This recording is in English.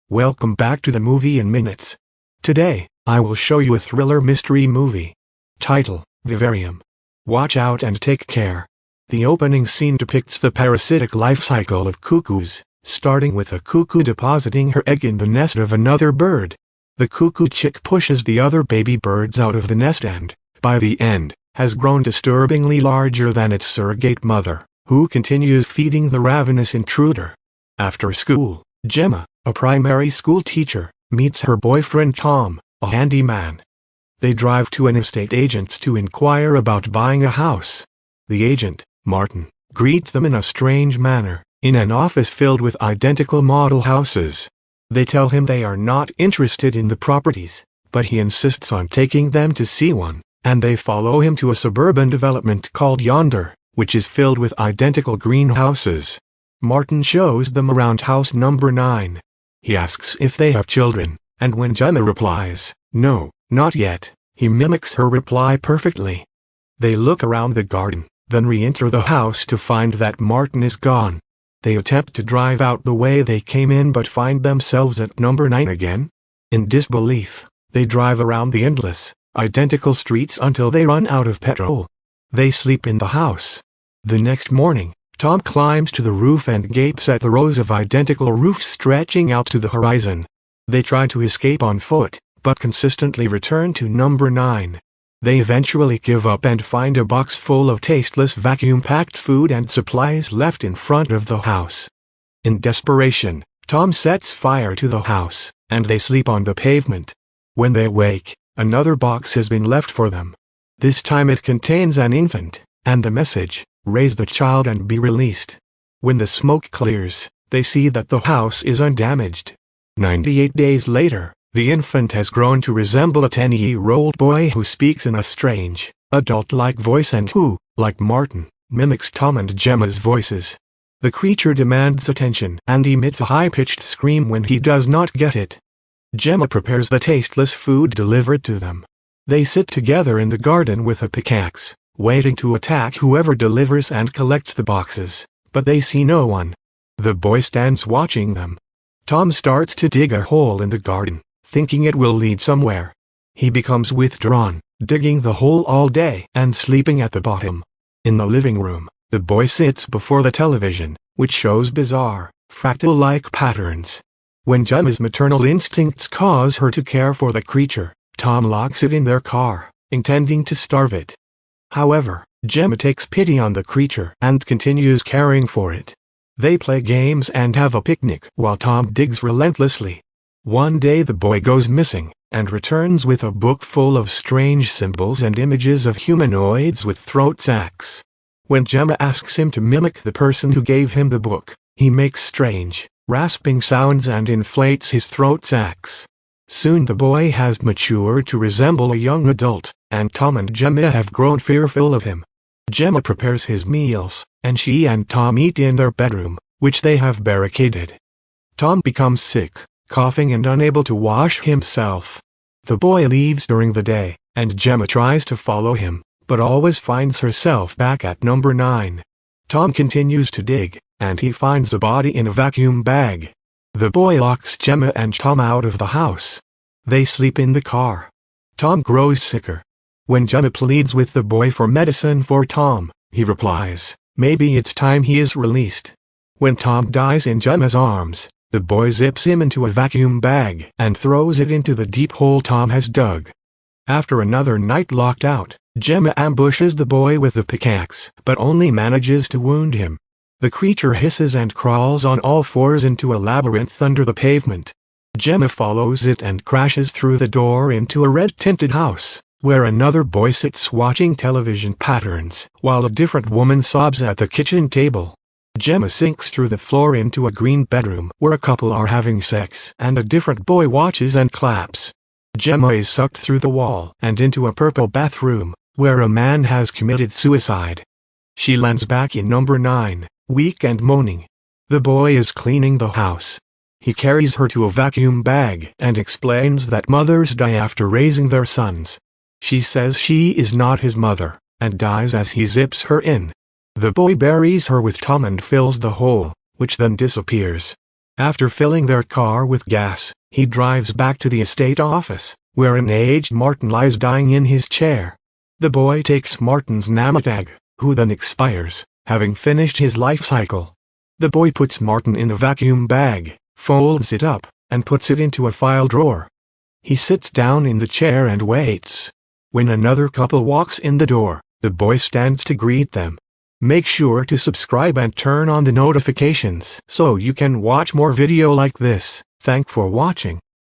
Welcome back to the Movie in Minutes. Today, I will show you a thriller mystery movie. Title: Vivarium. Watch out and take care. The opening scene depicts the parasitic life cycle of cuckoos, starting with a cuckoo depositing her egg in the nest of another bird. The cuckoo chick pushes the other baby birds out of the nest and, by the end, has grown disturbingly larger than its surrogate mother, who continues feeding the ravenous intruder. After school, Gemma, a primary school teacher, meets her boyfriend Tom, a handyman. They drive to an estate agent's to inquire about buying a house. The agent, Martin, greets them in a strange manner, in an office filled with identical model houses. They tell him they are not interested in the properties, but he insists on taking them to see one, and they follow him to a suburban development called Yonder, which is filled with identical greenhouses. Martin shows them around house number 9. He asks if they have children, and when Gemma replies, "No, not yet," he mimics her reply perfectly. They look around the garden, then re-enter the house to find that Martin is gone. They attempt to drive out the way they came in but find themselves at number 9 again. In disbelief, they drive around the endless, identical streets until they run out of petrol. They sleep in the house. The next morning, Tom climbs to the roof and gapes at the rows of identical roofs stretching out to the horizon. They try to escape on foot, but consistently return to number 9. They eventually give up and find a box full of tasteless vacuum-packed food and supplies left in front of the house. In desperation, Tom sets fire to the house, and they sleep on the pavement. When they wake, another box has been left for them. This time it contains an infant, and the message: "Raise the child and be released." When the smoke clears, they see that the house is undamaged. 98 days later, the infant has grown to resemble a 10-year-old boy who speaks in a strange, adult-like voice and who, like Martin, mimics Tom and Gemma's voices. The creature demands attention and emits a high-pitched scream when he does not get it. Gemma prepares the tasteless food delivered to them. They sit together in the garden with a pickaxe, waiting to attack whoever delivers and collects the boxes, but they see no one. The boy stands watching them. Tom starts to dig a hole in the garden, thinking it will lead somewhere. He becomes withdrawn, digging the hole all day and sleeping at the bottom. In the living room, the boy sits before the television, which shows bizarre, fractal-like patterns. When Gemma's maternal instincts cause her to care for the creature, Tom locks it in their car, intending to starve it. However, Gemma takes pity on the creature and continues caring for it. They play games and have a picnic while Tom digs relentlessly. One day the boy goes missing, and returns with a book full of strange symbols and images of humanoids with throat sacs. When Gemma asks him to mimic the person who gave him the book, he makes strange, rasping sounds and inflates his throat sacs. Soon the boy has matured to resemble a young adult, and Tom and Gemma have grown fearful of him. Gemma prepares his meals, and she and Tom eat in their bedroom, which they have barricaded. Tom becomes sick, coughing and unable to wash himself. The boy leaves during the day, and Gemma tries to follow him, but always finds herself back at number 9. Tom continues to dig, and he finds a body in a vacuum bag. The boy locks Gemma and Tom out of the house. They sleep in the car. Tom grows sicker. When Gemma pleads with the boy for medicine for Tom, he replies, "Maybe it's time he is released." When Tom dies in Gemma's arms, the boy zips him into a vacuum bag and throws it into the deep hole Tom has dug. After another night locked out, Gemma ambushes the boy with the pickaxe, but only manages to wound him. The creature hisses and crawls on all fours into a labyrinth under the pavement. Gemma follows it and crashes through the door into a red-tinted house, where another boy sits watching television patterns, while a different woman sobs at the kitchen table. Gemma sinks through the floor into a green bedroom where a couple are having sex and a different boy watches and claps. Gemma is sucked through the wall and into a purple bathroom, where a man has committed suicide. She lands back in number 9, weak and moaning. The boy is cleaning the house. He carries her to a vacuum bag and explains that mothers die after raising their sons. She says she is not his mother, and dies as he zips her in. The boy buries her with Tom and fills the hole, which then disappears. After filling their car with gas, he drives back to the estate office, where an aged Martin lies dying in his chair. The boy takes Martin's nametag, who then expires, having finished his life cycle. The boy puts Martin in a vacuum bag, folds it up, and puts it into a file drawer. He sits down in the chair and waits. When another couple walks in the door, the boy stands to greet them. Make sure to subscribe and turn on the notifications so you can watch more video like this. Thanks for watching.